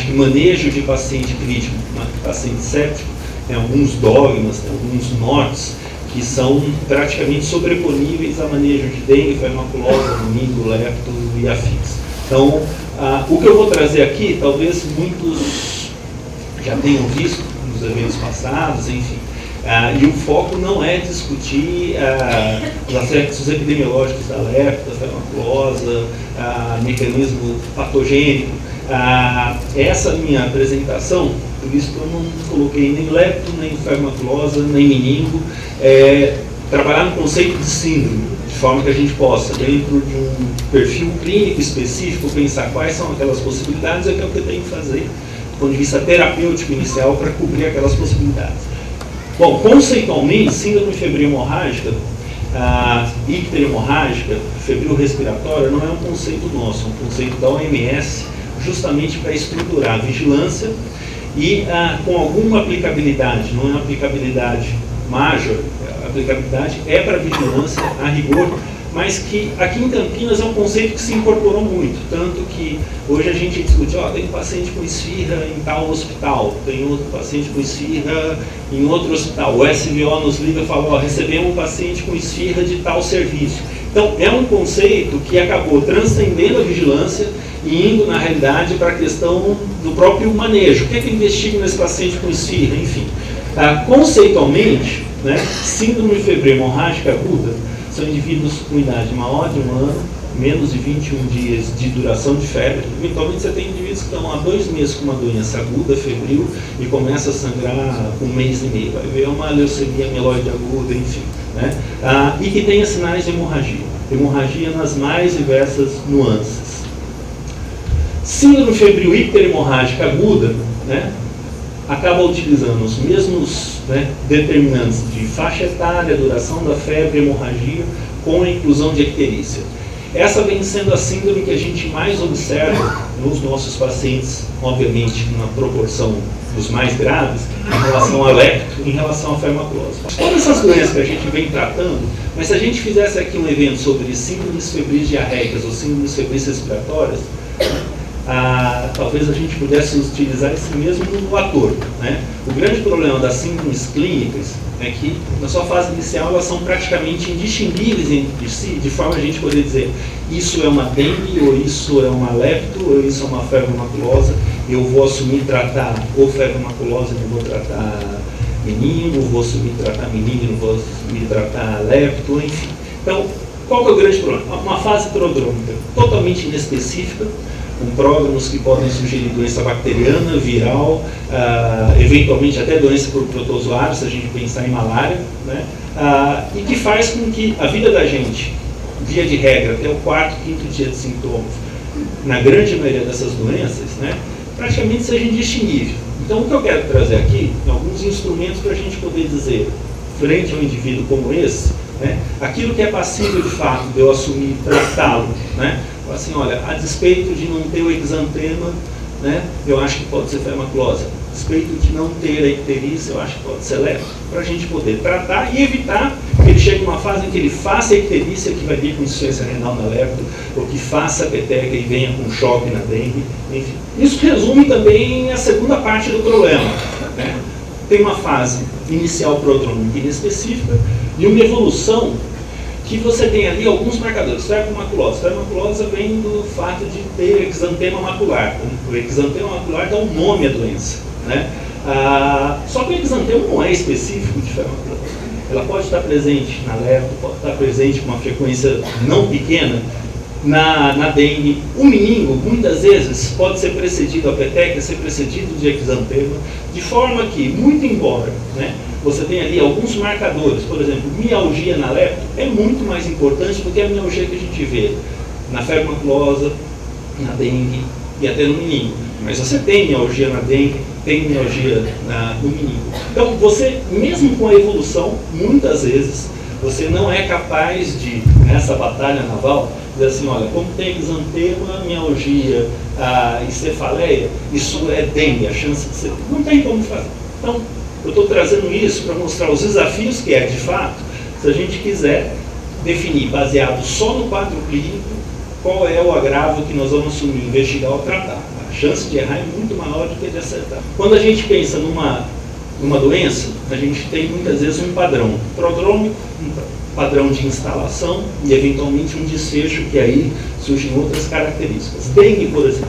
diagnóstico e manejo de paciente crítico, paciente séptico, tem alguns dogmas, tem alguns nortes que são praticamente sobreponíveis a manejo de dengue, feimaculose, meningo, lepto e afins. Então, o que eu vou trazer aqui, talvez muitos já tenham visto nos eventos passados, enfim, e o foco não é discutir os aspectos epidemiológicos da lepto, da feimaculose, mecanismo patogênico. Essa minha apresentação, por isso que eu não coloquei nem lepto, nem feimaculose, nem meningo, trabalhar no conceito de síndrome, de forma que a gente possa, dentro de um perfil clínico específico, pensar quais são aquelas possibilidades e o que eu tenho que fazer, do ponto de vista terapêutico inicial, para cobrir aquelas possibilidades. Bom, conceitualmente, síndrome febril hemorrágica, icterícia hemorrágica, febril respiratória, não é um conceito nosso, é um conceito da OMS, justamente para estruturar a vigilância e com alguma aplicabilidade, não é uma aplicabilidade major, a aplicabilidade é para vigilância a rigor, mas que aqui em Campinas é um conceito que se incorporou muito, tanto que hoje a gente discute, tem paciente com esfirra em tal hospital, tem outro paciente com esfirra em outro hospital, o SVO nos liga e fala, recebemos um paciente com esfirra de tal serviço. Então é um conceito que acabou transcendendo a vigilância e indo na realidade para a questão do próprio manejo, o que é que investiga nesse paciente com esfirra, enfim. Conceitualmente, síndrome febril hemorrágica aguda são indivíduos com idade maior de 1 ano, menos de 21 dias de duração de febre. Eventualmente você tem indivíduos que estão há 2 meses com uma doença aguda, febril, e começa a sangrar com 1 mês e meio. Vai ver uma leucemia mieloide aguda, enfim. E que tenha sinais de hemorragia nas mais diversas nuances. Síndrome febril icterohemorrágica aguda, acaba utilizando os mesmos determinantes de faixa etária, duração da febre, hemorragia, com a inclusão de icterícia. Essa vem sendo a síndrome que a gente mais observa nos nossos pacientes, obviamente na proporção dos mais graves, em relação a lepto, em relação à feimaculose. Todas essas doenças que a gente vem tratando, mas se a gente fizesse aqui um evento sobre síndromes febris diarreicas ou síndromes febris respiratórias, talvez a gente pudesse utilizar esse mesmo ator. O grande problema das síndromes clínicas é que, na sua fase inicial, elas são praticamente indistinguíveis entre si, de forma a gente poder dizer isso é uma dengue, ou isso é uma lepto, ou isso é uma febre maculosa, eu vou assumir tratar ou febre maculosa, não vou tratar meningo, vou assumir tratar meningo, não vou assumir tratar lepto, enfim. Então, qual que é o grande problema? Uma fase prodrômica totalmente inespecífica, com pródromos que podem sugerir doença bacteriana, viral, eventualmente até doença por protozoário, se a gente pensar em malária, e que faz com que a vida da gente, via de regra, até o 4º, 5º dia de sintomas, na grande maioria dessas doenças, praticamente seja indistinguível. Então, o que eu quero trazer aqui é alguns instrumentos para a gente poder dizer, frente a um indivíduo como esse, aquilo que é passível de fato de eu assumir, tratá-lo, assim, olha, a despeito de não ter o exantema, eu acho que pode ser feimaculose. A despeito de não ter a icterícia, eu acho que pode ser lepto, para a gente poder tratar e evitar que ele chegue numa fase em que ele faça a icterícia, que vai vir com insuficiência renal na lepto, ou que faça a peteca e venha com choque na dengue, enfim. Isso resume também a segunda parte do problema. Tem uma fase inicial prodrômica inespecífica e uma evolução que você tem ali alguns marcadores. Feimaculose. Feimaculose vem do fato de ter exantema macular. O exantema macular dá um nome à doença. Só que o exantema não é específico de feimaculose. Ela pode estar presente na lepto, pode estar presente com uma frequência não pequena na dengue. O meningo, muitas vezes, pode ser precedido, a peteca ser precedido de exantema, de forma que, muito embora você tem ali alguns marcadores, por exemplo, mialgia na lepto é muito mais importante do que a mialgia que a gente vê na febre maculosa, na dengue e até no meningo. Mas você tem mialgia na dengue, tem mialgia no meningo. Então, você, mesmo com a evolução, muitas vezes, você não é capaz de, nessa batalha naval, dizer assim, olha, como tem exantema, mialgia e cefaleia, isso é dengue, a chance de ser... Não tem como fazer. Então, eu estou trazendo isso para mostrar os desafios que é, de fato, se a gente quiser definir, baseado só no quadro clínico, qual é o agravo que nós vamos assumir, investigar ou tratar. A chance de errar é muito maior do que de acertar. Quando a gente pensa numa doença, a gente tem muitas vezes um padrão prodrômico, um padrão de instalação e eventualmente um desfecho, que aí surgem outras características. Dengue, por exemplo.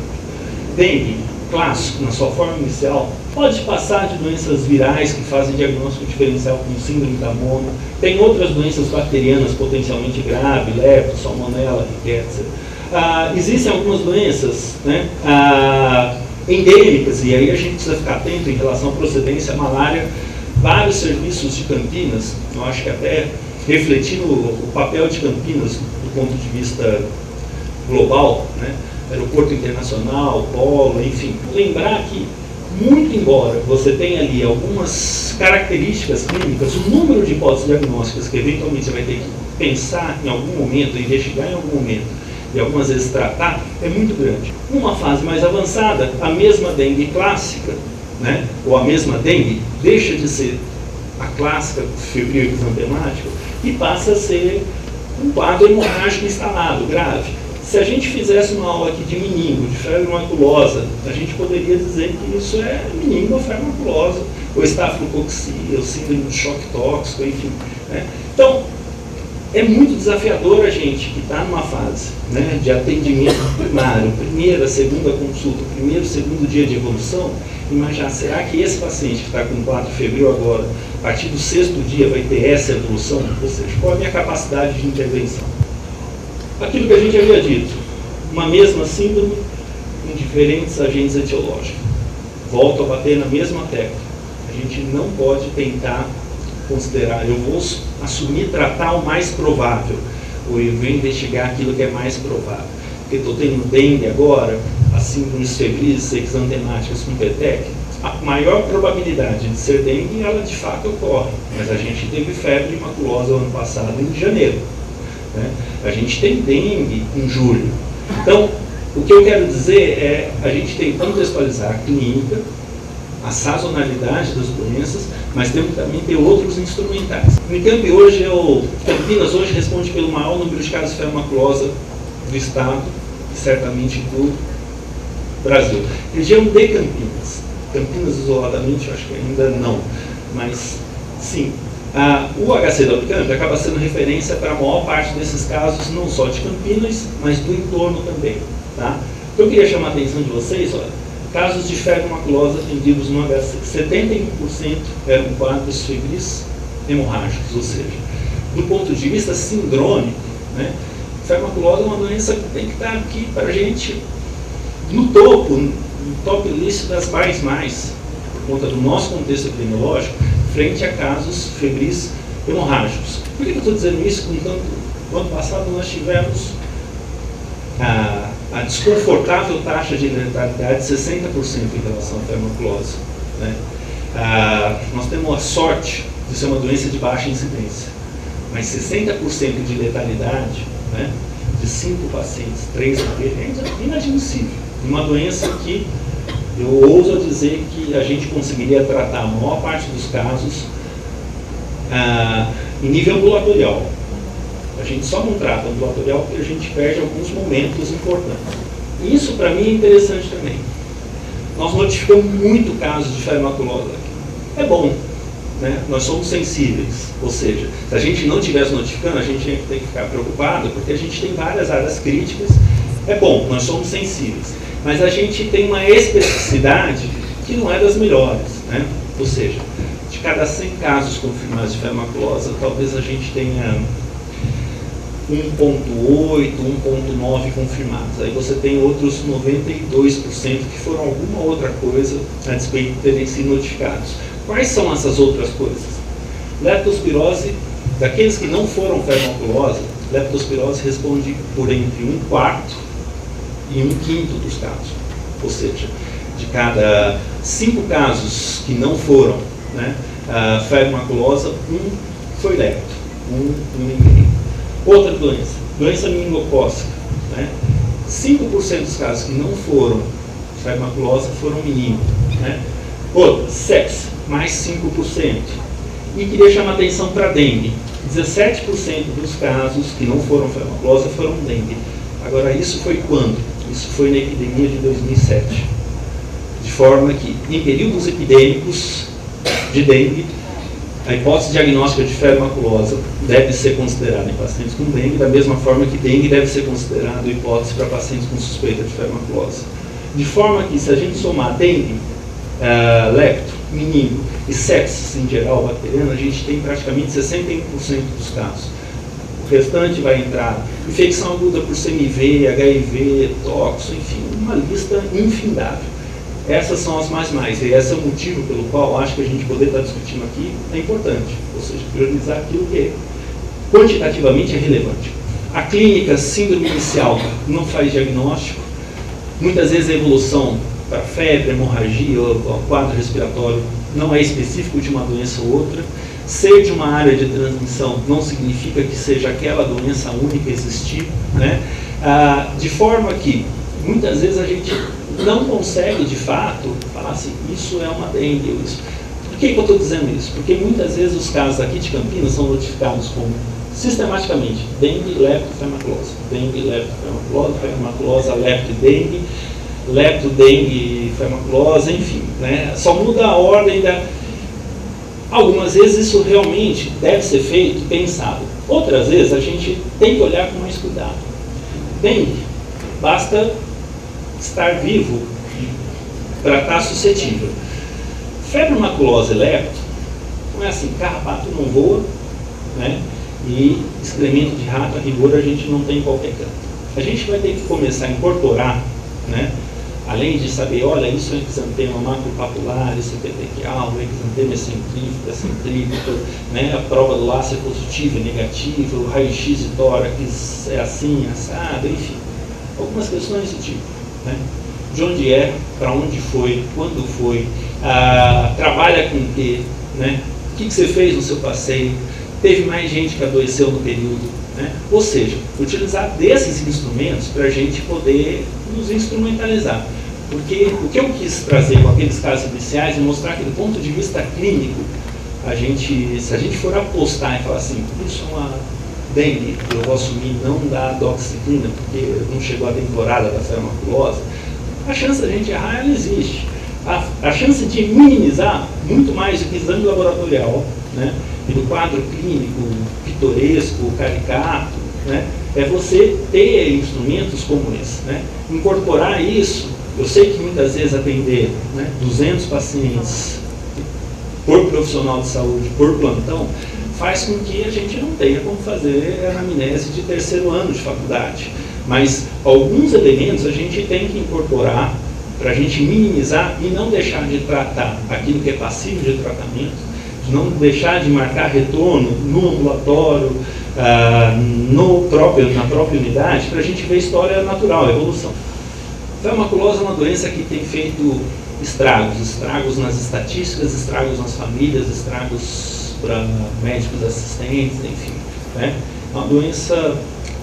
Dengue, clássico, na sua forma inicial, pode passar de doenças virais que fazem diagnóstico diferencial com síndrome da mono. Tem outras doenças bacterianas potencialmente graves, lepto, salmonella, rickettsial. Existem algumas doenças, né, endêmicas, e aí a gente precisa ficar atento em relação à procedência. Malária, vários serviços de Campinas, eu acho que até refletindo o papel de Campinas do ponto de vista global, né, aeroporto internacional, polo, enfim. Lembrar que, muito embora você tenha ali algumas características clínicas, o número de hipóteses diagnósticas que eventualmente você vai ter que pensar em algum momento, investigar em algum momento, e algumas vezes tratar, é muito grande. Numa fase mais avançada, a mesma dengue clássica, né, ou a mesma dengue, deixa de ser a clássica febril exantemática e passa a ser um quadro hemorrágico instalado, grave. Se a gente fizesse uma aula aqui de meningo, de febre maculosa, a gente poderia dizer que isso é meningo ou febre maculosa, ou estafilococcia, ou síndrome de choque tóxico, enfim. Né? Então, é muito desafiador a gente que está numa fase, né, de atendimento primário, primeira, segunda consulta, primeiro, segundo dia de evolução, imaginar, será que esse paciente que está com quadro febril agora, a partir do 6º dia vai ter essa evolução? Ou seja, qual é a minha capacidade de intervenção? Aquilo que a gente havia dito, uma mesma síndrome com diferentes agentes etiológicos. Volto a bater na mesma tecla. A gente não pode tentar considerar, eu vou assumir, tratar o mais provável, ou eu vou investigar aquilo que é mais provável. Porque estou tendo dengue agora, as síndromes febris, exantemáticas com PETEC, a maior probabilidade de ser dengue, ela de fato ocorre. Mas a gente teve febre maculosa ano passado, em janeiro. Né? A gente tem dengue em julho. Então, o que eu quero dizer é, a gente tem que contextualizar a clínica, a sazonalidade das doenças, mas temos que também ter outros instrumentais. O Unicamp hoje, Campinas hoje responde pelo maior número de casos de febre maculosa do estado e certamente do Brasil. Região de Campinas. Campinas isoladamente, eu acho que ainda não, mas sim. O HC da Unicamp acaba sendo referência para a maior parte desses casos, não só de Campinas, mas do entorno também. Tá? Eu queria chamar a atenção de vocês, olha, casos de febre maculosa atendidos no HC, 71% eram quadros febris hemorrágicos, ou seja, do ponto de vista sindrômico, né, febre maculosa é uma doença que tem que estar aqui para a gente no topo, no top list das mais, por conta do nosso contexto epidemiológico, frente a casos febris hemorrágicos. Por que eu estou dizendo isso? No ano passado nós tivemos a desconfortável taxa de letalidade de 60% em relação à febre maculosa. Né? Nós temos a sorte de ser uma doença de baixa incidência, mas 60% de letalidade, né, de 5 pacientes, 3 morreram, é inadmissível. Uma doença que eu ouso dizer que a gente conseguiria tratar a maior parte dos casos em nível ambulatorial. A gente só não trata ambulatorial porque a gente perde alguns momentos importantes. E isso, para mim, é interessante também. Nós notificamos muito casos de febre maculosa aqui. É bom, né? Nós somos sensíveis. Ou seja, se a gente não estivesse notificando, a gente ia ter que ficar preocupado, porque a gente tem várias áreas críticas. É bom, nós somos sensíveis. Mas a gente tem uma especificidade que não é das melhores, né? Ou seja, de cada 100 casos confirmados de febre maculosa, talvez a gente tenha 1,8, 1,9 confirmados. Aí você tem outros 92% que foram alguma outra coisa a despeito de terem sido notificados. Quais são essas outras coisas? Leptospirose, daqueles que não foram febre maculosa, leptospirose responde por entre 1/4 e 1/5 dos casos. Ou seja, de cada 5 casos que não foram, né, febre maculosa, 1 foi lepto, 1,5. Outra doença meningocócica, né? 5% dos casos que não foram febre maculosa foram meningo, né? Outra, sepse, mais 5%. E queria chamar atenção para dengue. 17% dos casos que não foram febre maculosa foram dengue. Agora, isso foi quando? Isso foi na epidemia de 2007. De forma que, em períodos epidêmicos de dengue, a hipótese diagnóstica de febre maculosa deve ser considerada em pacientes com dengue, da mesma forma que dengue deve ser considerada hipótese para pacientes com suspeita de febre maculosa. De forma que, se a gente somar dengue, lepto, meningo e sepsis em geral bacteriana, a gente tem praticamente 61% dos casos. O restante vai entrar infecção aguda por CMV, HIV, tóxico, enfim, uma lista infindável. Essas são as mais, e esse é o motivo pelo qual eu acho que a gente poder estar discutindo aqui é importante, ou seja, priorizar aquilo que quantitativamente é relevante. A clínica síndrome inicial não faz diagnóstico, muitas vezes a evolução para febre, hemorragia ou quadro respiratório não é específico de uma doença ou outra. Ser de uma área de transmissão não significa que seja aquela doença única a existir, né? De forma que muitas vezes a gente não consegue de fato falar assim, isso é uma dengue ou isso. Por que eu estou dizendo isso? Porque muitas vezes os casos aqui de Campinas são notificados como sistematicamente dengue, lepto, fermaculosa, dengue, lepto, fermaculosa, fermaculosa, lepto e dengue, lepto, dengue, fermaculosa, enfim, né? Só muda a ordem da... Algumas vezes isso realmente deve ser feito e pensado. Outras vezes a gente tem que olhar com mais cuidado. Dengue, basta estar vivo para estar suscetível. Febre maculosa e lepto, não é assim, carrapato não voa, né? E excremento de rato, a rigor, a gente não tem em qualquer canto. A gente vai ter que começar a incorporar, né? Além de saber, olha, isso é exantema macropapular, isso é petequial, exantema é centrífugo, né? A prova do lácer é positiva e negativa, o raio-x de tórax é assim, assado, enfim. Algumas questões desse tipo, né? De onde é, para onde foi, quando foi, trabalha com o quê, né? O que você fez no seu passeio, teve mais gente que adoeceu no período, né? Ou seja, utilizar desses instrumentos para a gente poder nos instrumentalizar. Porque o que eu quis trazer com aqueles casos iniciais é mostrar que do ponto de vista clínico, se a gente for apostar e falar assim, isso é uma dengue, eu vou assumir não da doxiciclina, porque não chegou a temporada da febre maculosa, a chance da gente errar, ela existe. A chance de minimizar, muito mais do que exame laboratorial, né, e do quadro clínico, pitoresco, caricato, né, é você ter instrumentos como esse, né, incorporar isso. Eu sei que muitas vezes atender, né, 200 pacientes por profissional de saúde, por plantão, faz com que a gente não tenha como fazer a anamnese de terceiro ano de faculdade. Mas alguns elementos a gente tem que incorporar para a gente minimizar e não deixar de tratar aquilo que é passível de tratamento, de não deixar de marcar retorno no ambulatório, na própria unidade, para a gente ver a história natural, a evolução. A febre maculosa é uma doença que tem feito estragos nas estatísticas, estragos nas famílias, estragos para médicos assistentes, enfim, né? É uma doença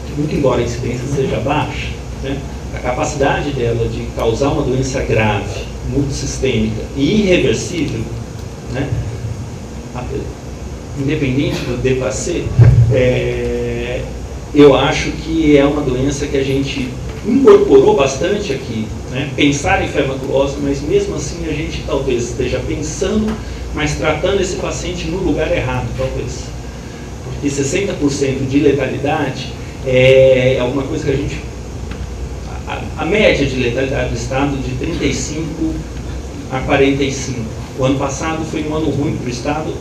que, muito embora a incidência seja baixa, né, a capacidade dela de causar uma doença grave, multissistêmica e irreversível, né, independente do DPAC, eu acho que é uma doença que a gente incorporou bastante aqui, né? Pensar em febre maculosa, mas mesmo assim a gente talvez esteja pensando, mas tratando esse paciente no lugar errado, talvez. Porque 60% de letalidade é alguma coisa que a gente... A média de letalidade do estado de 35 a 45. O ano passado foi um ano ruim para o estado,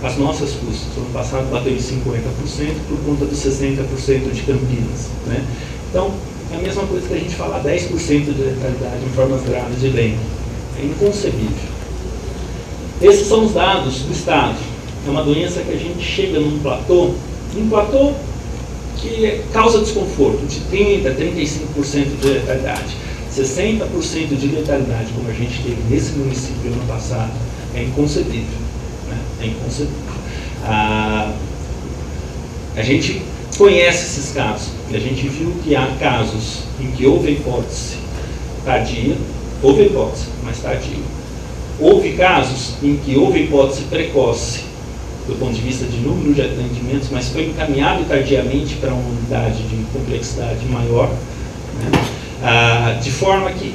as nossas custas. O ano passado bateu em 50% por conta dos 60% de Campinas, né? Então, é a mesma coisa que a gente falar 10% de letalidade em formas graves de dengue. É inconcebível. Esses são os dados do estado. É uma doença que a gente chega num platô que causa desconforto, de 30% a 35% de letalidade. 60% de letalidade, como a gente teve nesse município ano passado, é inconcebível, né? É inconcebível. A gente conhece esses casos, e a gente viu que há casos em que houve hipótese tardia, houve hipótese, mas tardia. Houve casos em que houve hipótese precoce, do ponto de vista de número de atendimentos, mas foi encaminhado tardiamente para uma unidade de complexidade maior, né? De forma que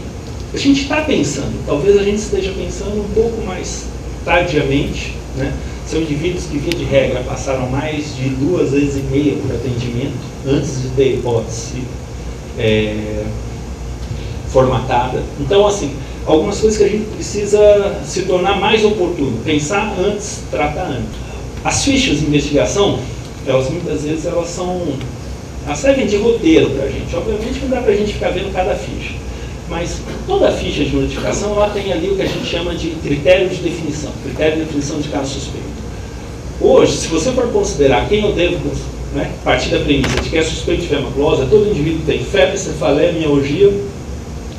a gente está pensando, talvez a gente esteja pensando um pouco mais tardiamente, né? São indivíduos que, via de regra, passaram mais de 2 vezes e meia por atendimento antes de ter a hipótese formatada. Então, assim, algumas coisas que a gente precisa se tornar mais oportuno, pensar antes, tratar antes. As fichas de investigação, elas muitas vezes elas servem de roteiro para a gente. Obviamente não dá para a gente ficar vendo cada ficha, mas toda ficha de notificação ela tem ali o que a gente chama de critério de definição de caso suspeito. Hoje, se você for considerar quem eu devo, né, partir da premissa de que é suspeito de fermaculose, todo indivíduo que tem febre, cefaleia, mialgia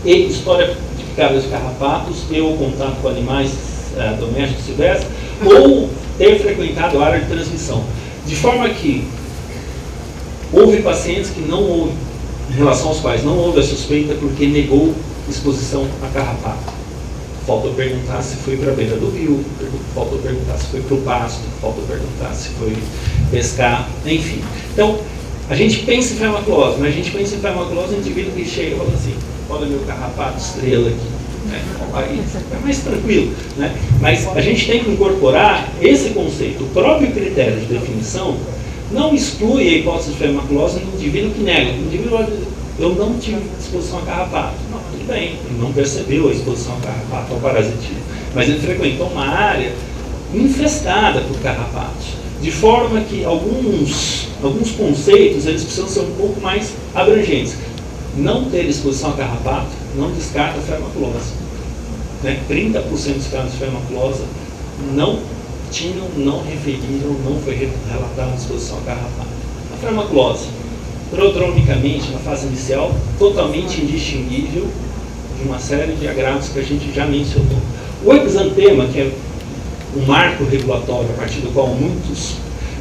e história de picadas de carrapatos e ou contato com animais domésticos silvestres, ou ter frequentado a área de transmissão. De forma que houve pacientes que não houve, em relação aos quais não houve a suspeita porque negou exposição a carrapato. Falta perguntar se foi para a beira do rio, falta perguntar se foi para o pasto, falta perguntar se foi pescar, enfim. Então, a gente pensa em farmacolose, mas a gente pensa em farmacolose no indivíduo que chega e fala assim, olha meu carrapato estrela aqui, né? Aí é mais tranquilo, né? Mas a gente tem que incorporar esse conceito. O próprio critério de definição não exclui a hipótese de farmacolose no indivíduo que nega. O indivíduo, eu não tive exposição a carrapato. Não, tudo bem, ele não percebeu a exposição a carrapato, ao parasitismo, mas ele frequentou uma área infestada por carrapatos, de forma que alguns conceitos eles precisam ser um pouco mais abrangentes. Não ter exposição a carrapato não descarta a farmaculose. Né? 30% dos casos de farmaculose não referiram, não foi relatada exposição a carrapato. A farmaculose, prodromicamente, na fase inicial, totalmente indistinguível de uma série de agravos que a gente já mencionou. O exantema, que é um marco regulatório a partir do qual muitos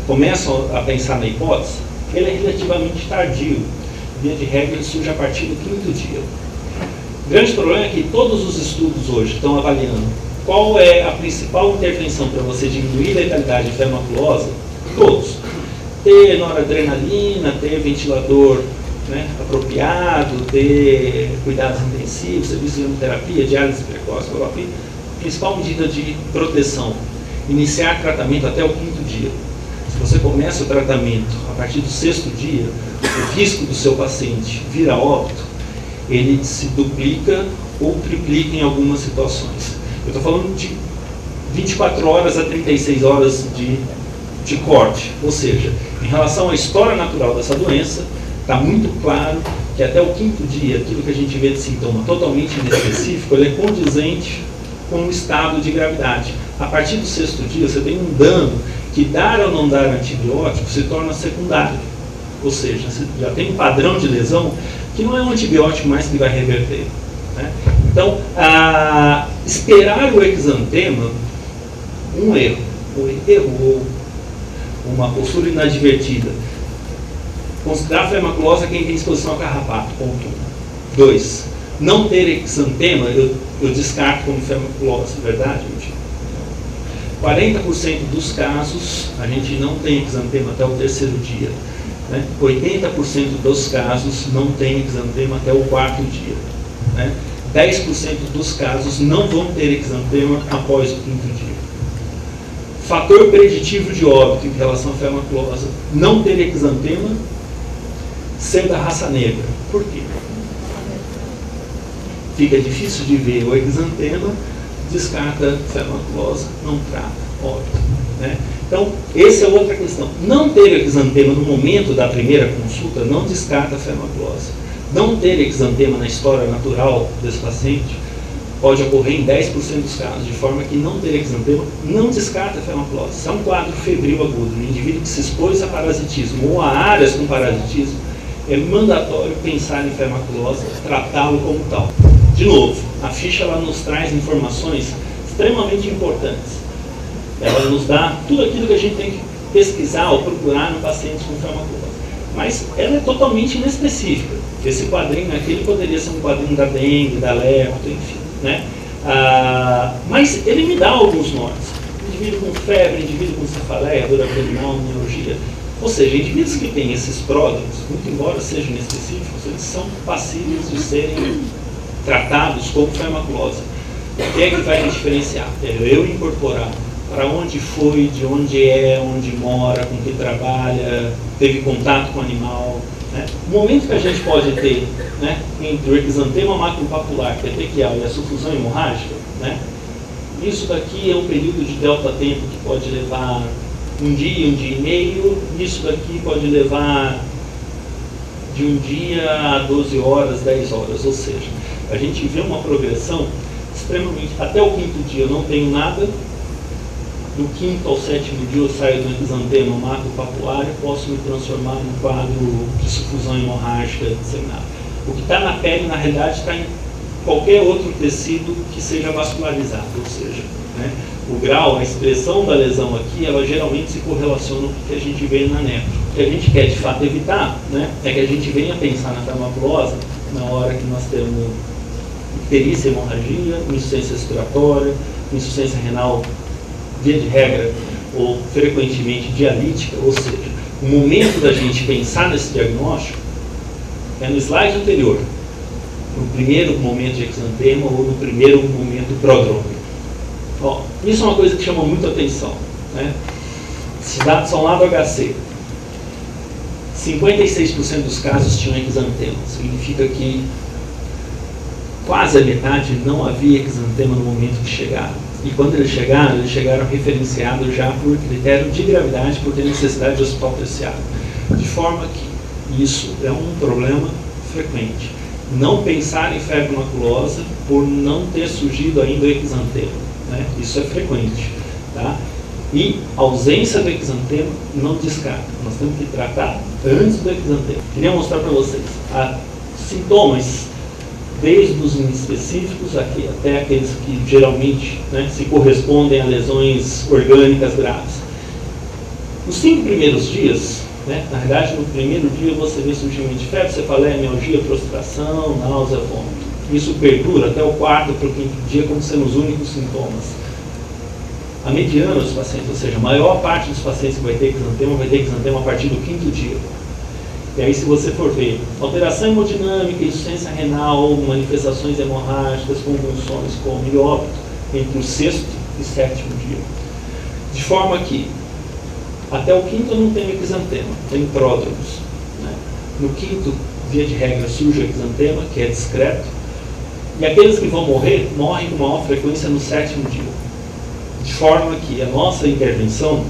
começam a pensar na hipótese, ele é relativamente tardio. Via de regra, ele surge a partir do 5º dia. O grande problema é que todos os estudos hoje estão avaliando qual é a principal intervenção para você diminuir a letalidade de farmaculose. Todos. Ter noradrenalina, ter ventilador, né, apropriado, ter cuidados intensivos, serviço de hemoterapia, diálise precoce, principal medida de proteção, iniciar tratamento até o 5º dia. Se você começa o tratamento a partir do 6º dia, o risco do seu paciente vir a óbito, ele se duplica ou triplica em algumas situações. Eu estou falando de 24 horas a 36 horas de corte, ou seja, em relação à história natural dessa doença, está muito claro que até o 5º dia, aquilo que a gente vê de sintoma totalmente inespecífico, ele é condizente com o estado de gravidade. A partir do 6º dia, você tem um dano que dar ou não dar antibiótico se torna secundário. Ou seja, você já tem um padrão de lesão que não é um antibiótico mais que vai reverter. Né? Então, esperar o exantema, um erro, ou uma postura inadvertida. Considerar a farmaculose quem tem exposição a carrapato, ponto 1. 2. Não ter exantema, eu descarto como farmaculose, verdade, gente? 40% dos casos, a gente não tem exantema até o 3º dia. Né? 80% dos casos não tem exantema até o 4º dia. Né? 10% dos casos não vão ter exantema após o 5º dia. Fator preditivo de óbito em relação à farmaculose, não ter exantema, ser da raça negra. Por quê? Fica difícil de ver o exantema, descarta farmaculose, não trata óbito. Né? Então, essa é outra questão. Não ter exantema no momento da primeira consulta não descarta a farmaculose. Não ter exantema na história natural desse paciente pode ocorrer em 10% dos casos, de forma que não ter exantema não descarta a farmaculose. Se é um quadro febril agudo, um indivíduo que se expôs a parasitismo ou a áreas com parasitismo, é mandatório pensar em farmaculose, tratá-lo como tal. De novo, a ficha ela nos traz informações extremamente importantes. Ela nos dá tudo aquilo que a gente tem que pesquisar ou procurar no paciente com farmaculose. Mas ela é totalmente inespecífica. Esse quadrinho aqui ele poderia ser um quadrinho da dengue, da lepto, enfim. Né? Mas ele me dá alguns nortes. Indivíduo com febre, indivíduo com cefaleia, dor abdominal, mialgia. Ou seja, indivíduos que têm esses pródromos, muito embora sejam inespecíficos, eles são passíveis de serem tratados como farmaculose. O que é que vai diferenciar? É eu incorporar para onde foi, de onde é, onde mora, com que trabalha, teve contato com o animal. Né? O momento que a gente pode ter, né, entre o exantema macropapular petequial e a sufusão hemorrágica, né, isso daqui é um período de delta-tempo que pode levar um dia e meio, isso daqui pode levar de um dia a 12 horas, 10 horas, ou seja, a gente vê uma progressão extremamente... Até o quinto dia eu não tenho nada, do quinto ao sétimo dia eu saio do exantema macropapular e posso me transformar num quadro de sufusão hemorrágica disseminada. O que está na pele, na realidade, está em qualquer outro tecido que seja vascularizado, ou seja, né, o grau, a expressão da lesão aqui, ela geralmente se correlaciona com o que a gente vê na nefro. O que a gente quer de fato evitar, né, é que a gente venha pensar na farmaculose na hora que nós temos icterícia, hemorragia, insuficiência respiratória, insuficiência renal, via de regra, ou frequentemente dialítica, ou seja, o momento da gente pensar nesse diagnóstico é no slide anterior, no primeiro momento de exantema ou no primeiro momento prodrômico. Ó, isso é uma coisa que chama muito atenção, né? Esses dados são lá do HC. 56% dos casos tinham exantema, significa que quase a metade não havia exantema no momento que chegaram. E quando eles chegaram referenciados já por critério de gravidade, por ter necessidade de hospital terciário. De forma que isso é um problema frequente. Não pensar em febre maculosa por não ter surgido ainda o exantema, né? Isso é frequente. Tá? E ausência do exantema não descarta. Nós temos que tratar antes do exantema. Queria mostrar para vocês sintomas, desde os inespecíficos aqui, até aqueles que geralmente, né, se correspondem a lesões orgânicas graves. Nos 5 primeiros dias, né, na verdade, no primeiro dia você vê surgimento de febre, cefaleia, mialgia, prostração, náusea, vômito. Isso perdura até o 4º para o 5º dia como sendo os únicos sintomas. A mediana dos pacientes, ou seja, a maior parte dos pacientes que vai ter exantema a partir do 5º dia. E aí, se você for ver alteração hemodinâmica, insuficiência renal, manifestações hemorrágicas, convulsões, coma e óbito, entre o 6º e 7º dia. De forma que, até o 5º eu não tenho exantema, tenho pródromos. Né? No 5º, via de regra, surge o exantema, que é discreto, e aqueles que vão morrer, morrem com maior frequência no 7º dia. De forma que a nossa intervenção,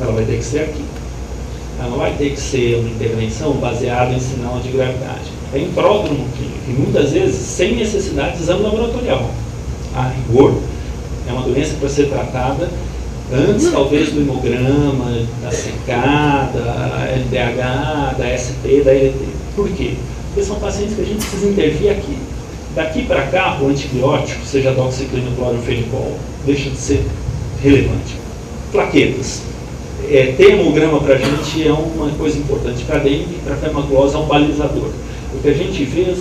ela vai ter que ser aqui. Ela não vai ter que ser uma intervenção baseada em sinal de gravidade. É em pródromo clínico, e muitas vezes sem necessidade de exame laboratorial. A rigor, é uma doença para ser tratada antes, talvez, do hemograma, da CK, da LDH, da SP, da LT. Por quê? Porque são pacientes que a gente precisa intervir aqui. Daqui para cá, o antibiótico, seja doxiciclina, cloramfenicol, deixa de ser relevante. Plaquetas. Ter hemograma para a gente é uma coisa importante. Para a dengue, para a farmaculose, é um balizador. O que a gente vê é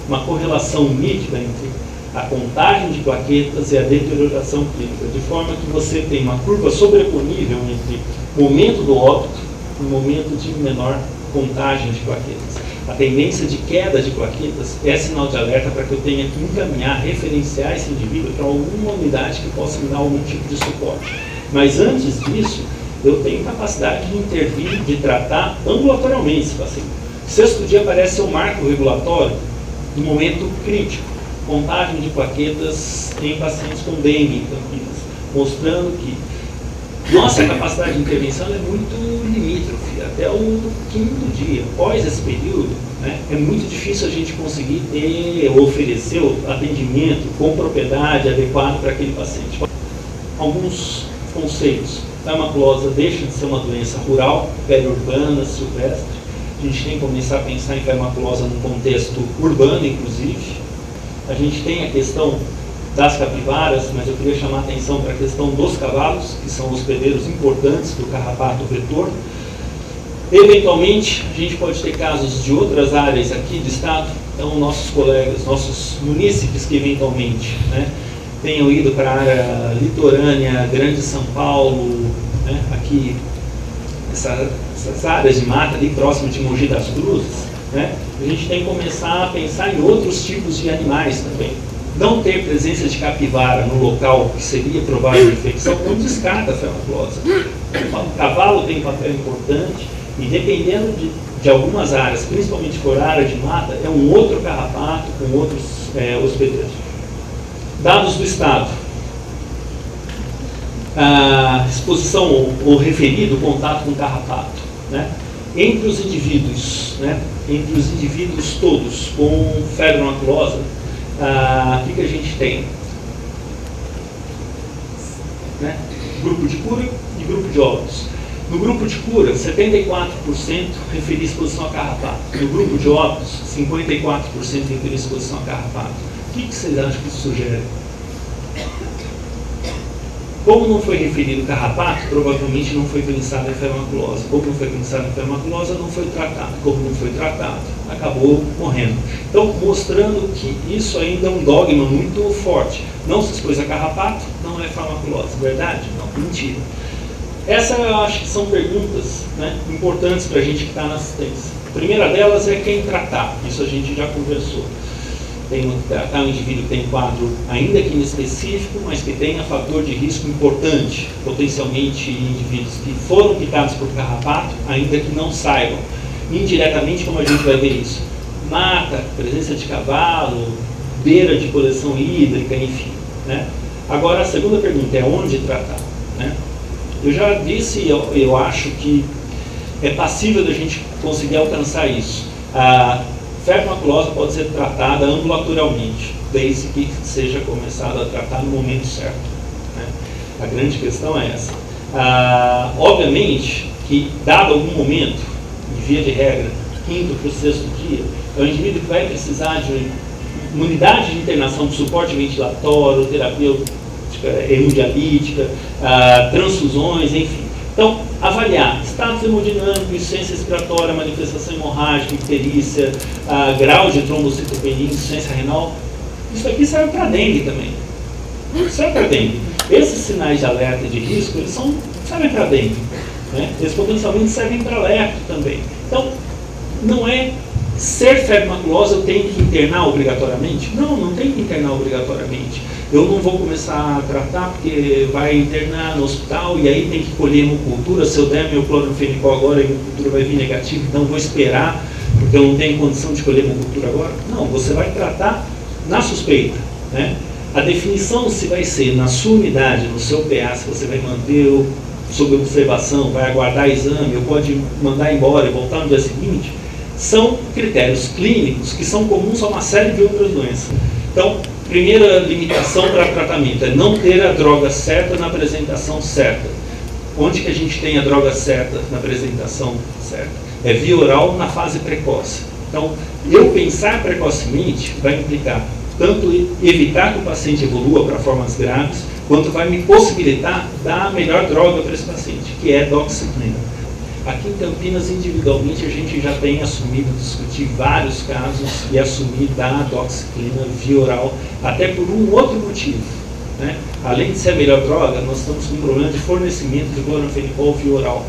uma correlação nítida entre a contagem de plaquetas e a deterioração clínica, de forma que você tem uma curva sobreponível entre o momento do óbito e o momento de menor contagem de plaquetas. A tendência de queda de plaquetas é sinal de alerta para que eu tenha que encaminhar, referenciar esse indivíduo para alguma unidade que possa me dar algum tipo de suporte. Mas antes disso, eu tenho capacidade de intervir, de tratar ambulatorialmente esse paciente. O 6º dia parece ser um marco regulatório do momento crítico, contagem de plaquetas em pacientes com dengue em Campinas, mostrando que nossa capacidade de intervenção é muito limítrofe, até o 5º dia. Após esse período, né, é muito difícil a gente conseguir ter ou oferecer o atendimento com propriedade adequado para aquele paciente. Alguns conceitos. A farmaculose deixa de ser uma doença rural, periurbana, silvestre. A gente tem que começar a pensar em farmaculose num contexto urbano, inclusive. A gente tem a questão das capivaras, mas eu queria chamar a atenção para a questão dos cavalos, que são hospedeiros importantes do carrapato vetor. Eventualmente, a gente pode ter casos de outras áreas aqui do estado, então nossos colegas, nossos munícipes que eventualmente, né, tenham ido para a área litorânea, Grande São Paulo, né, aqui essas áreas de mata ali próximo de Mogi das Cruzes, né, a gente tem que começar a pensar em outros tipos de animais também. Não ter presença de capivara no local que seria provável de infecção não descarta a fermaclose. O cavalo tem um papel importante e dependendo de algumas áreas, principalmente por área de mata, é um outro carrapato com outros hospedeiros. Dados do Estado. A exposição ou referido contato com carrapato, né? Entre os indivíduos, né? Entre os indivíduos todos com febre maculosa, o que a gente tem? Né? Grupo de cura e grupo de óbitos. No grupo de cura, 74% referia exposição a carrapato. No grupo de óbitos, 54% referia exposição a carrapato. O que vocês acham que isso sugere? Como não foi referido carrapato, provavelmente não foi pensado em fermaculose. Como não foi pensado em fermaculose, não foi tratado. Como não foi tratado, acabou morrendo. Então, mostrando que isso ainda é um dogma muito forte. Não se expôs a carrapato, não é farmaculose. Verdade? Não, mentira. Essas eu acho que são perguntas, né, importantes para a gente que está na assistência. A primeira delas é quem tratar. Isso a gente já conversou. Tem um indivíduo que tem quadro ainda que inespecífico, mas que tenha fator de risco importante, potencialmente indivíduos que foram picados por carrapato, ainda que não saibam. Indiretamente, como a gente vai ver isso? Mata, presença de cavalo, beira de coleção hídrica, enfim. Né? Agora, a segunda pergunta é onde tratar? Né? Eu já disse, eu acho que é passível da gente conseguir alcançar isso. A febre maculosa pode ser tratada ambulatorialmente, desde que seja começado a tratar no momento certo. Né? A grande questão é essa. Obviamente que, dado algum momento, de via de regra, quinto para o sexto dia, é um indivíduo que vai precisar de uma unidade de internação de suporte ventilatório, terapêutica, hemodialítica, transfusões, enfim. Então, avaliar status hemodinâmico, insuficiência respiratória, manifestação hemorrágica, icterícia, grau de trombocitopenia, insuficiência renal. Isso aqui serve para dengue também. Serve para dengue. Esses sinais de alerta de risco, eles servem para dengue. Né? Eles potencialmente servem para lepto também. Então, não é ser febre maculosa eu tenho que internar obrigatoriamente? Não, não tem que internar obrigatoriamente. Eu não vou começar a tratar porque vai internar no hospital e aí tem que colher hemocultura. Se eu der meu cloranfenicol agora, a hemocultura vai vir negativa, então vou esperar porque eu não tenho condição de colher hemocultura agora. Não, você vai tratar na suspeita. Né? A definição se vai ser na sua unidade, no seu PA, se você vai manter sob observação, vai aguardar exame, ou pode mandar embora e voltar no dia seguinte, são critérios clínicos que são comuns a uma série de outras doenças. Então, primeira limitação para tratamento é não ter a droga certa na apresentação certa. Onde que a gente tem a droga certa na apresentação certa? É via oral na fase precoce. Então, eu pensar precocemente vai implicar tanto evitar que o paciente evolua para formas graves, quanto vai me possibilitar dar a melhor droga para esse paciente, que é doxiciclina. Aqui em Campinas, individualmente, a gente já tem assumido, discutir vários casos e assumir dar a doxiciclina via oral, até por um outro motivo. Né? Além de ser a melhor droga, nós estamos com um problema de fornecimento de cloranfenicol via oral.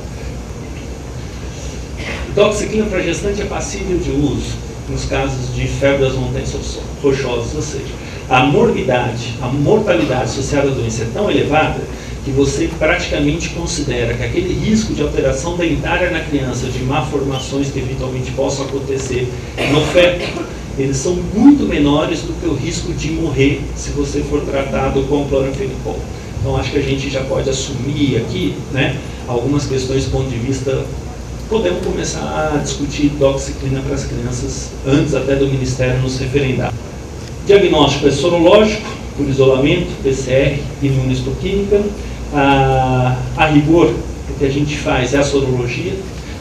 Doxiciclina para gestante é passível de uso nos casos de febre das montanhas rochosas, ou seja, a morbidade, a mortalidade associada à doença é tão elevada que você praticamente considera que aquele risco de alteração dentária na criança, de malformações que eventualmente possam acontecer no feto, eles são muito menores do que o risco de morrer se você for tratado com cloranfenicol. Então acho que a gente já pode assumir aqui, né, algumas questões do ponto de vista. Podemos começar a discutir doxiciclina para as crianças antes até do Ministério nos referendar. Diagnóstico é sorológico, por isolamento, PCR, imunohistoquímica. A rigor, o que a gente faz é a sorologia.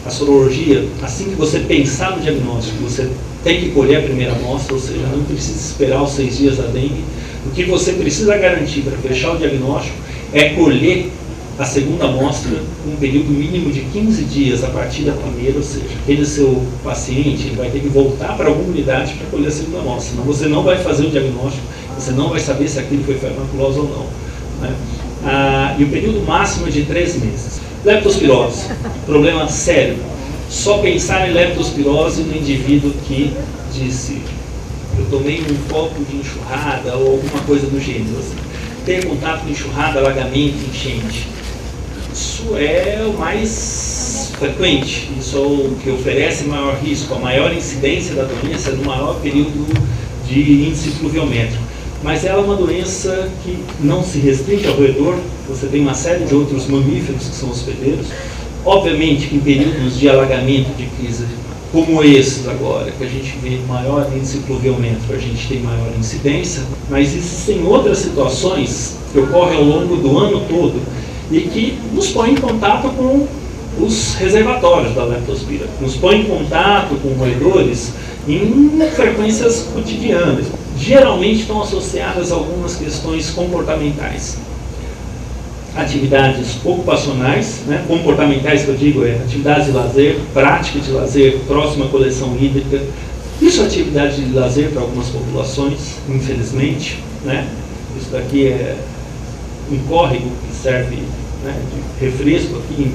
A sorologia, assim que você pensar no diagnóstico, você tem que colher a primeira amostra, ou seja, não precisa esperar os 6 dias da dengue. O que você precisa garantir para fechar o diagnóstico é colher a segunda amostra um período mínimo de 15 dias a partir da primeira, ou seja, aquele seu paciente vai ter que voltar para alguma unidade para colher a segunda amostra, senão você não vai fazer o diagnóstico, você não vai saber se aquilo foi febre maculosa ou não. Né? e o período máximo é de 3 meses. Leptospirose, problema sério. Só pensar em leptospirose no indivíduo que disse: eu tomei um copo de enxurrada ou alguma coisa do gênero, assim. Ter contato com enxurrada, alagamento, enchente. Isso é o mais frequente, isso é o que oferece maior risco, a maior incidência da doença no maior período de índice pluviométrico. Mas ela é uma doença que não se restringe ao roedor, você tem uma série de outros mamíferos que são hospedeiros. Obviamente que em períodos de alagamento de crise, como esses agora, que a gente vê maior índice pluviométrico, a gente tem maior incidência, mas existem outras situações que ocorrem ao longo do ano todo e que nos põem em contato com os reservatórios da leptospira, nos põem em contato com roedores em frequências cotidianas. Geralmente estão associadas a algumas questões comportamentais. Atividades ocupacionais, né, comportamentais que eu digo atividades de lazer, prática de lazer, próxima à coleção hídrica. Isso é atividade de lazer para algumas populações, infelizmente, né? Isso daqui é um córrego que serve, né, de refresco aqui em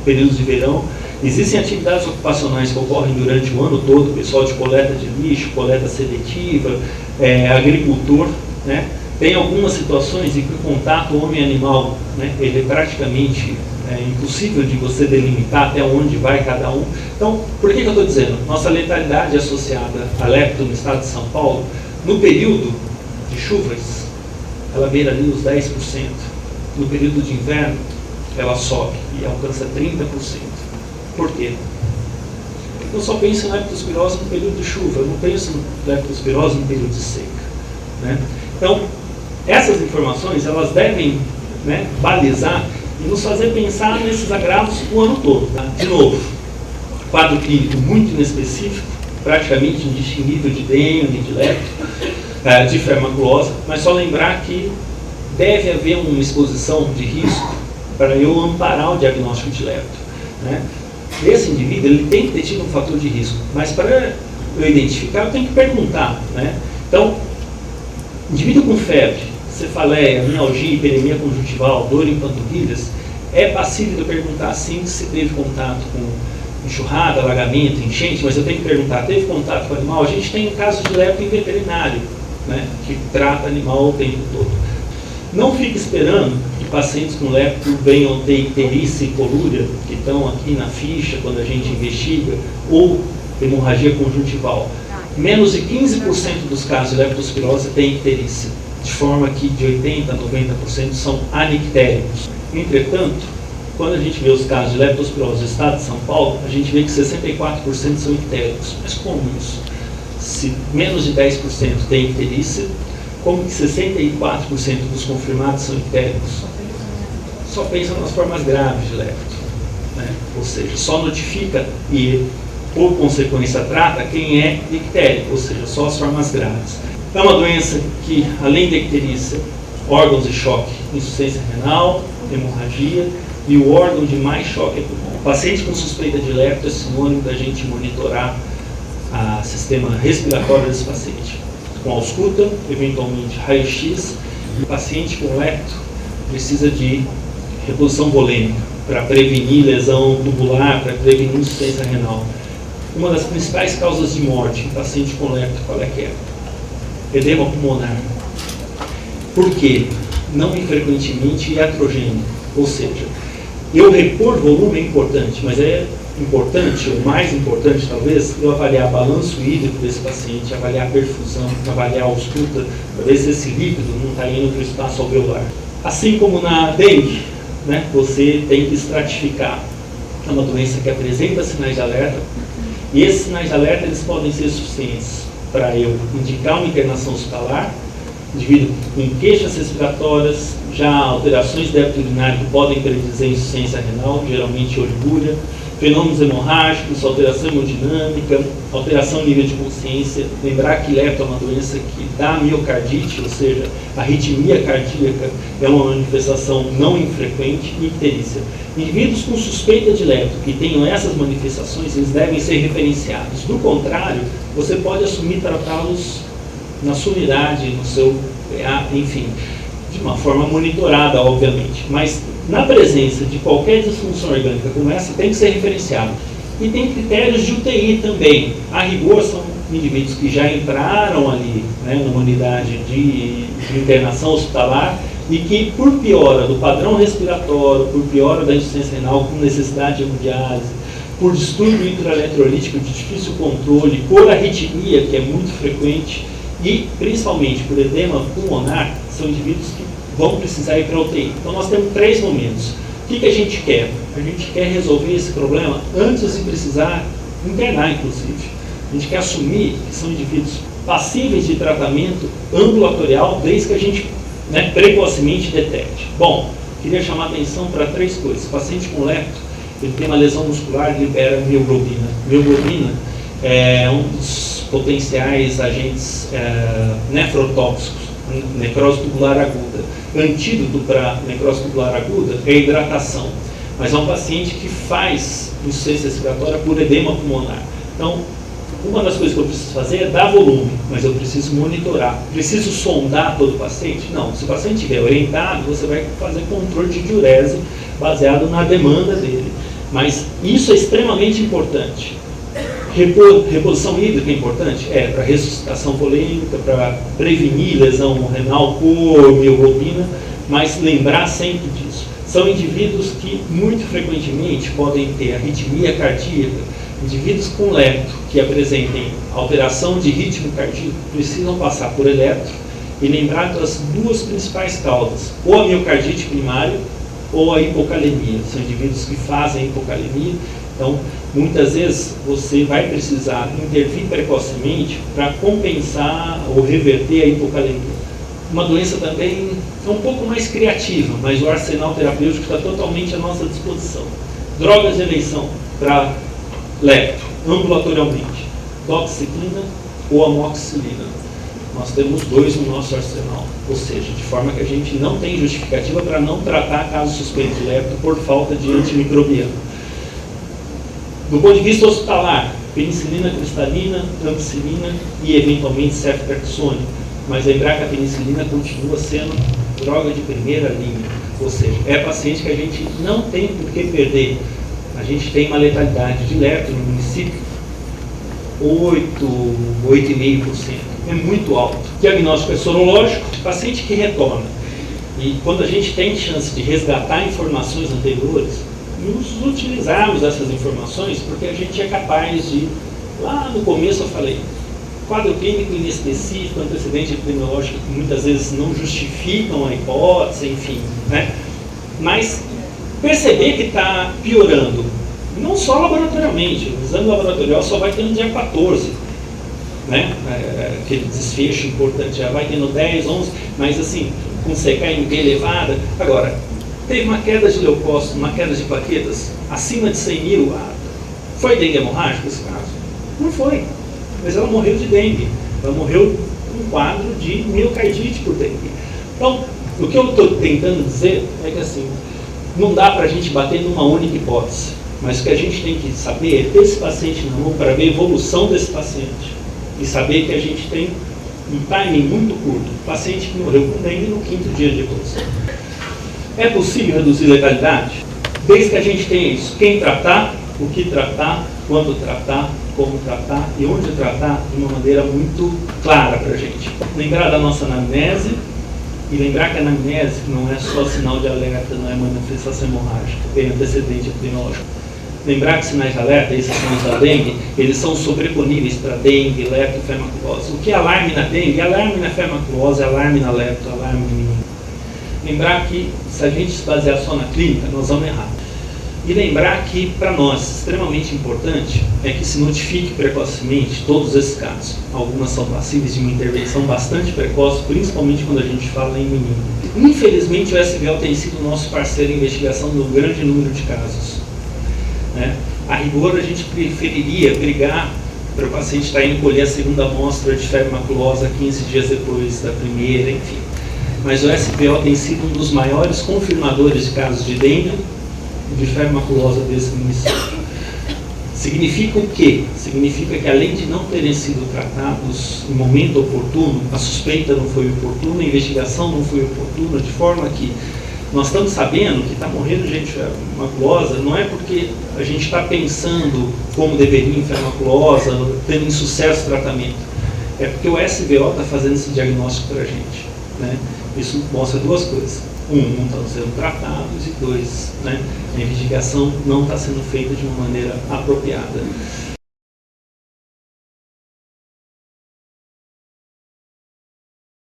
períodos de verão. Existem atividades ocupacionais que ocorrem durante o ano todo, pessoal de coleta de lixo, coleta seletiva, agricultor, né? Tem algumas situações em que o contato homem-animal, né, ele é praticamente impossível de você delimitar até onde vai cada um. Então, por que eu estou dizendo? Nossa letalidade associada à lepto no estado de São Paulo, no período de chuvas, ela beira ali os 10%. No período de inverno, ela sobe e alcança 30%. Por quê? Eu só penso em leptospirose no período de chuva, eu não penso em leptospirose no período de seca, né? Então, essas informações, elas devem, né, balizar e nos fazer pensar nesses agravos o ano todo. Tá? De novo, quadro clínico muito inespecífico, praticamente indistinguível de dengue, de lepto, de fermaculose, mas só lembrar que deve haver uma exposição de risco para eu amparar o diagnóstico de lepto, né? Esse indivíduo, ele tem que ter tido um fator de risco, mas para eu identificar, eu tenho que perguntar, né? Então, indivíduo com febre, cefaleia, mialgia, hiperemia conjuntival, dor em panturrilhas, é passível de eu perguntar sim se teve contato com enxurrada, alagamento, enchente, mas eu tenho que perguntar, teve contato com o animal? A gente tem casos de lepto em veterinário, né, que trata animal o tempo todo. Não fique esperando que pacientes com lepto venham ter icterícia e colúria, que estão aqui na ficha quando a gente investiga, ou hemorragia conjuntival. Menos de 15% dos casos de leptospirose têm icterícia, de forma que de 80% a 90% são anictéricos. Entretanto, quando a gente vê os casos de leptospirose no estado de São Paulo, a gente vê que 64% são ictéricos. Mas como isso? Se menos de 10% têm icterícia, como que 64% dos confirmados são ictéricos? Só pensam nas formas graves de lepto, né? Ou seja, só notifica e, por consequência, trata quem é ictérico, ou seja, só as formas graves. É uma doença que, além da icterícia, órgãos de choque, insuficiência renal, hemorragia, e o órgão de mais choque é pulmão. O paciente com suspeita de lepto é sinônimo da gente monitorar o sistema respiratório desse paciente. Com ausculta, eventualmente raio-x, e o paciente com lepto precisa de reposição volêmica para prevenir lesão tubular, para prevenir insuficiência renal. Uma das principais causas de morte em paciente com lepto, qual é que é? Edema pulmonar. Por quê? Não infrequentemente iatrogênico, ou seja, eu repor volume é importante, mas é importante, ou mais importante talvez, eu avaliar balanço hídrico desse paciente, avaliar a perfusão, avaliar a ausculta, para ver se esse líquido não está indo para o espaço alveolar. Assim como na dengue, né, você tem que estratificar. É uma doença que apresenta sinais de alerta, e esses sinais de alerta eles podem ser suficientes para eu indicar uma internação hospitalar, indivíduo com queixas respiratórias, já alterações de débito urinário que podem predizer insuficiência renal, geralmente oliguria, fenômenos hemorrágicos, alteração hemodinâmica, alteração no nível de consciência. Lembrar que lepto é uma doença que dá miocardite, ou seja, a arritmia cardíaca é uma manifestação não infrequente, e icterícia. Indivíduos com suspeita de lepto que tenham essas manifestações, eles devem ser referenciados. Do contrário, você pode assumir tratá-los na sua unidade, no seu PA, enfim. De de uma forma monitorada, obviamente. Mas na presença de qualquer disfunção orgânica como essa, tem que ser referenciado. E tem critérios de UTI também. A rigor, são indivíduos que já entraram ali, né, numa unidade de internação hospitalar e que, por piora do padrão respiratório, por piora da insuficiência renal com necessidade de hemodiálise, por distúrbio hidroeletrolítico de difícil controle, por arritmia, que é muito frequente, e principalmente por edema pulmonar, são indivíduos que vão precisar ir para a UTI. Então nós temos 3 momentos. O que a gente quer? A gente quer resolver esse problema antes de precisar internar, inclusive. A gente quer assumir que são indivíduos passíveis de tratamento ambulatorial desde que a gente, né, precocemente detecte. Bom, queria chamar a atenção para 3 coisas. O paciente com lepto, ele tem uma lesão muscular e libera mioglobina. Mioglobina é um dos potenciais agentes nefrotóxicos, necrose tubular aguda. O antídoto para necrose tubular aguda é a hidratação, mas é um paciente que faz insuficiência respiratória por edema pulmonar. Então, uma das coisas que eu preciso fazer é dar volume, mas eu preciso monitorar. Preciso sondar todo o paciente? Não. Se o paciente estiver orientado, você vai fazer controle de diurese baseado na demanda dele. Mas isso é extremamente importante. Reposição hídrica é importante? É, para ressuscitação volêmica, para prevenir lesão renal por mioglobina, mas lembrar sempre disso. São indivíduos que muito frequentemente podem ter arritmia cardíaca. Indivíduos com lepto que apresentem alteração de ritmo cardíaco precisam passar por eletro e lembrar das 2 principais causas, ou a miocardite primária ou a hipocalemia. São indivíduos que fazem hipocalemia, então muitas vezes você vai precisar intervir precocemente para compensar ou reverter a hipocalemia. Uma doença também é um pouco mais criativa, mas o arsenal terapêutico está totalmente à nossa disposição. Drogas de eleição para lepto, ambulatorialmente, doxiciclina ou amoxicilina. Nós temos 2 no nosso arsenal, ou seja, de forma que a gente não tem justificativa para não tratar caso suspeito de lepto por falta de antimicrobiano. Do ponto de vista hospitalar, penicilina cristalina, ampicilina e eventualmente ceftriaxone, mas lembrar que a penicilina continua sendo droga de primeira linha, ou seja, é paciente que a gente não tem por que perder. A gente tem uma letalidade de lepto no município 8,5%. É muito alto. O diagnóstico é sorológico, paciente que retorna. E quando a gente tem chance de resgatar informações anteriores, nos utilizarmos essas informações, porque a gente é capaz de, lá no começo eu falei, quadro clínico inespecífico, antecedente epidemiológico que muitas vezes não justificam a hipótese, enfim, né? Mas perceber que está piorando, não só laboratorialmente, o exame laboratorial só vai ter no dia 14, né? Aquele desfecho importante já vai ter no 10, 11, mas assim, com CKMB elevada. Agora, teve uma queda de leucócitos, uma queda de plaquetas acima de 100 mil, foi dengue hemorrágica esse caso? Não foi, mas ela morreu de dengue, ela morreu com um quadro de miocardite por dengue. Então, o que eu estou tentando dizer é que assim, não dá para a gente bater numa única hipótese, mas o que a gente tem que saber é ter esse paciente na mão para ver a evolução desse paciente e saber que a gente tem um timing muito curto. O paciente que morreu com dengue no 5º dia de evolução. É possível reduzir letalidade? Desde que a gente tenha isso, quem tratar, o que tratar, quando tratar, como tratar e onde tratar de uma maneira muito clara para a gente. Lembrar da nossa anamnese, e lembrar que a anamnese não é só sinal de alerta, não é manifestação hemorrágica, tem antecedente epidemiológico. Lembrar que sinais de alerta, esses são os da dengue, eles são sobreponíveis para dengue, lepto e fermaculose. O que é alarme na dengue? Alarme na fermaculose, alarme na lepto, alarme no menino. Lembrar que se a gente se basear só na clínica, nós vamos errar. E lembrar que, para nós, extremamente importante é que se notifique precocemente todos esses casos. Algumas são passíveis de uma intervenção bastante precoce, principalmente quando a gente fala em menino. Infelizmente, o SBL tem sido o nosso parceiro em investigação no grande número de casos, né? A rigor, a gente preferiria brigar para o paciente estar indo colher a segunda amostra de febre maculosa 15 dias depois da primeira, enfim. Mas o SBL tem sido um dos maiores confirmadores de casos de dengue de febre maculosa desse município. Significa o quê? Significa que além de não terem sido tratados em momento oportuno, a suspeita não foi oportuna, a investigação não foi oportuna, de forma que nós estamos sabendo que está morrendo gente maculosa, não é porque a gente está pensando como deveria enfermar maculosa, tendo insucesso o tratamento, é porque o SBO está fazendo esse diagnóstico para a gente, né? Isso mostra duas coisas: não estão sendo tratados, e dois, né, a investigação não está sendo feita de uma maneira apropriada.